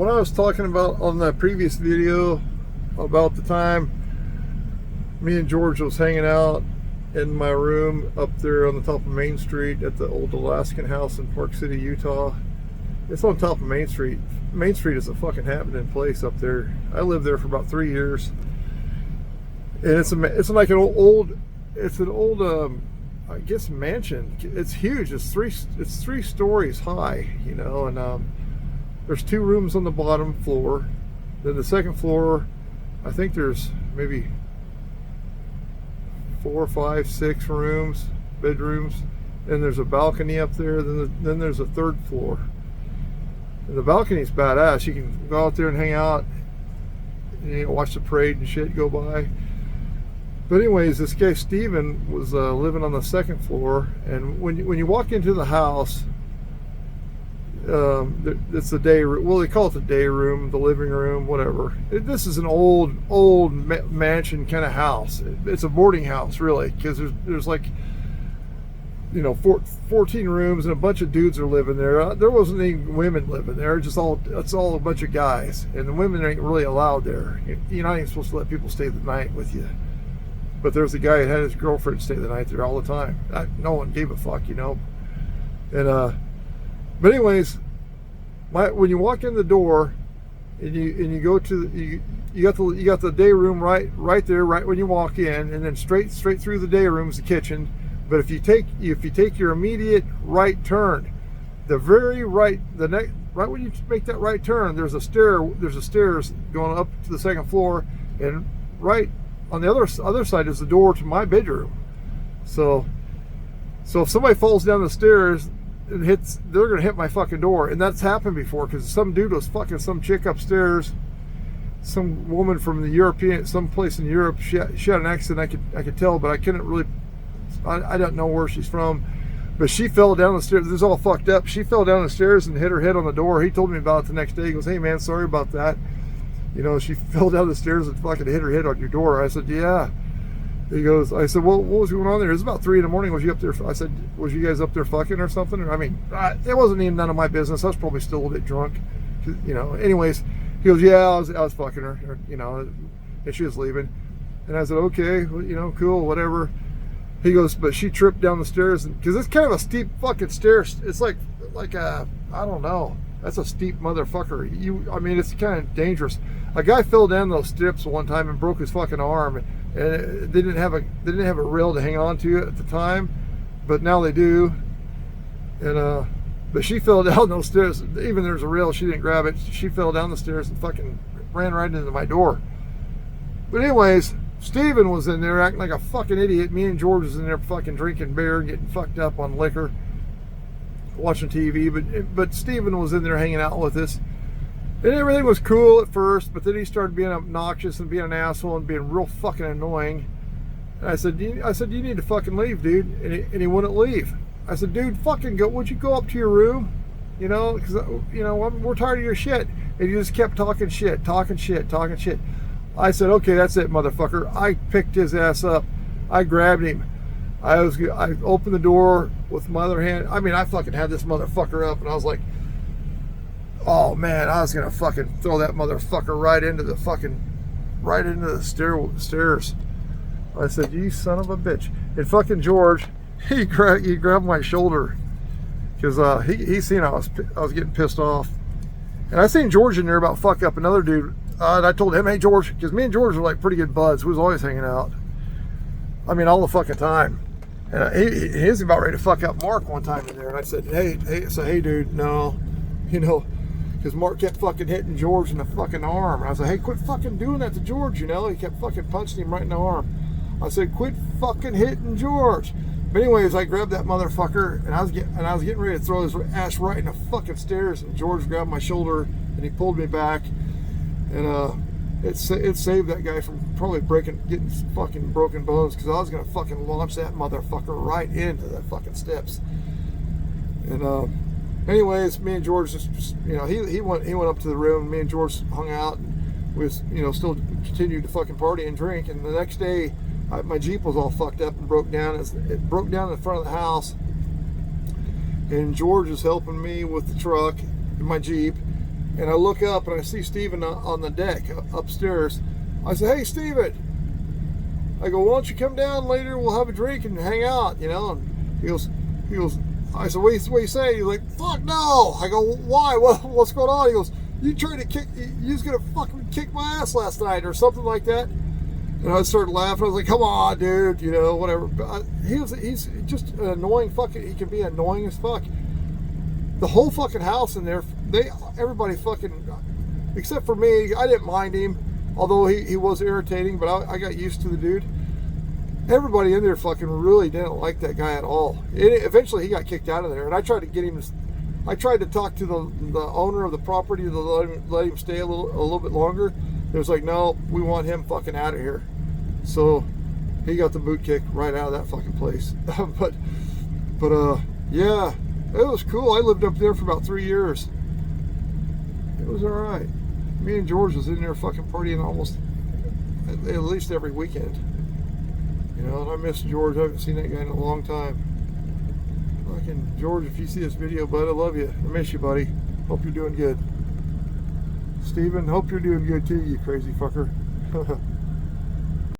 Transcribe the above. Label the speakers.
Speaker 1: What I was talking about on the previous video about the time me and George was hanging out in my room up there on the top of Main Street at the old Alaskan house in Park City, Utah. It's on top of Main Street. Main Street is a fucking happening place up there. I lived there for about 3 years, and it's like an old I guess mansion. It's huge. It's three stories high, you know, and there's 2 rooms on the bottom floor. Then the second floor, I think there's maybe 4, 5, 6 rooms, bedrooms, and there's a balcony up there. Then there's a 3rd floor. And the balcony's badass. You can go out there and hang out, and, you know, watch the parade and shit go by. But anyways, this guy Steven was living on the 2nd floor, and when you walk into the house, it's the day room. Well, they call it the day room, the living room, whatever. This is an old mansion kind of house. It's a boarding house, really, because there's like, you know, 14 rooms, and a bunch of dudes are living there. There wasn't any women living there. It's all a bunch of guys, and the women ain't really allowed there. You're not even supposed to let people stay the night with you. But there's a guy that had his girlfriend stay the night there all the time. No one gave a fuck, you know. And but anyways, when you walk in the door, and you go to you got the day room right there, right when you walk in, and then straight through the day room is the kitchen. But if you take your immediate right turn, the very right, right when you make that right turn, there's a stairs going up to the 2nd floor, and right on the other side is the door to my bedroom. So if somebody falls down the stairs and they're gonna hit my fucking door. And that's happened before, because some dude was fucking some chick upstairs, some woman from some place in Europe. She had an accent, I could tell, but I couldn't really, I don't know where she's from. But she fell down the stairs. This is all fucked up. She fell down the stairs and hit her head on the door. He told me about it the next day. He goes, "Hey man, sorry about that. You know, she fell down the stairs and fucking hit her head on your door." I said, "Yeah." I said, "Well, what was going on there?" It was about 3 a.m. Was you up there? I said, "Was you guys up there fucking or something?" I mean, it wasn't even none of my business. I was probably still a little bit drunk, you know. Anyways, he goes, "Yeah, I was fucking her, you know," and she was leaving. And I said, "Okay, well, you know, cool, whatever." He goes, "But she tripped down the stairs, because it's kind of a steep fucking stairs. It's like a, I don't know. That's a steep motherfucker. I mean, it's kind of dangerous. A guy fell down those steps one time and broke his fucking arm, and they didn't have a rail to hang on to at the time, but now they do. And but she fell down those stairs. Even there's a rail, she didn't grab it. She fell down the stairs and fucking ran right into my door. But anyways, Steven was in there acting like a fucking idiot. Me and George was in there fucking drinking beer and getting fucked up on liquor, watching TV. But Steven was in there hanging out with us. And everything was cool at first, but then he started being obnoxious and being an asshole and being real fucking annoying. And I said, "You need to fucking leave, dude." And he wouldn't leave. I said, "Dude, fucking go. Would you go up to your room? You know, because, you know, we're tired of your shit." And he just kept talking shit. I said, "Okay, that's it, motherfucker." I picked his ass up. I grabbed him. I opened the door with my other hand. I mean, I fucking had this motherfucker up, and I was like, oh man, I was gonna fucking throw that motherfucker right into the stairs. I said, "You son of a bitch!" And fucking George, he grabbed my shoulder, because he seen I was getting pissed off, and I seen George in there about fuck up another dude, and I told him, "Hey George," because me and George were like pretty good buds. We was always hanging out. I mean, all the fucking time. And he was about ready to fuck up Mark one time in there, and I said, "Hey dude, no, you know." Because Mark kept fucking hitting George in the fucking arm. I was like, "Hey, quit fucking doing that to George," you know. He kept fucking punching him right in the arm. I said, "Quit fucking hitting George." But anyways, I grabbed that motherfucker, and I was getting ready to throw his ass right in the fucking stairs, and George grabbed my shoulder and he pulled me back, and it saved that guy from probably getting fucking broken bones, because I was gonna fucking launch that motherfucker right into the fucking steps. And anyways, me and George just, you know, he went up to the room. Me and George hung out, and we was, you know, still continued to fucking party and drink. And the next day, my Jeep was all fucked up and broke down. It broke down in front of the house, and George is helping me with the truck in my Jeep, and I look up and I see Steven on the deck upstairs. I say, "Hey, Steven," I go, "why don't you come down later? We'll have a drink and hang out, you know?" And he goes, I said, what you say? He's like, "Fuck no." I go, "Why? What's going on?" He goes, "You tried to kick, you was gonna fucking kick my ass last night," or something like that. And I started laughing. I was like, "Come on, dude," you know, whatever. But he's just an annoying fucking, he can be annoying as fuck. The whole fucking house in there, everybody fucking, except for me, I didn't mind him, although he was irritating, but I got used to the dude. Everybody in there fucking really didn't like that guy at all. Eventually he got kicked out of there, and I tried to get him, I tried to talk to the owner of the property to let him stay a little bit longer. It was like, "No, we want him fucking out of here." So he got the boot kick right out of that fucking place. but yeah, it was cool. I lived up there for about 3 years. It was all right. Me and George was in there fucking partying almost at least every weekend. You know, and I miss George. I haven't seen that guy in a long time. Fucking George, if you see this video, bud, I love you. I miss you, buddy. Hope you're doing good. Steven, hope you're doing good too, you crazy fucker.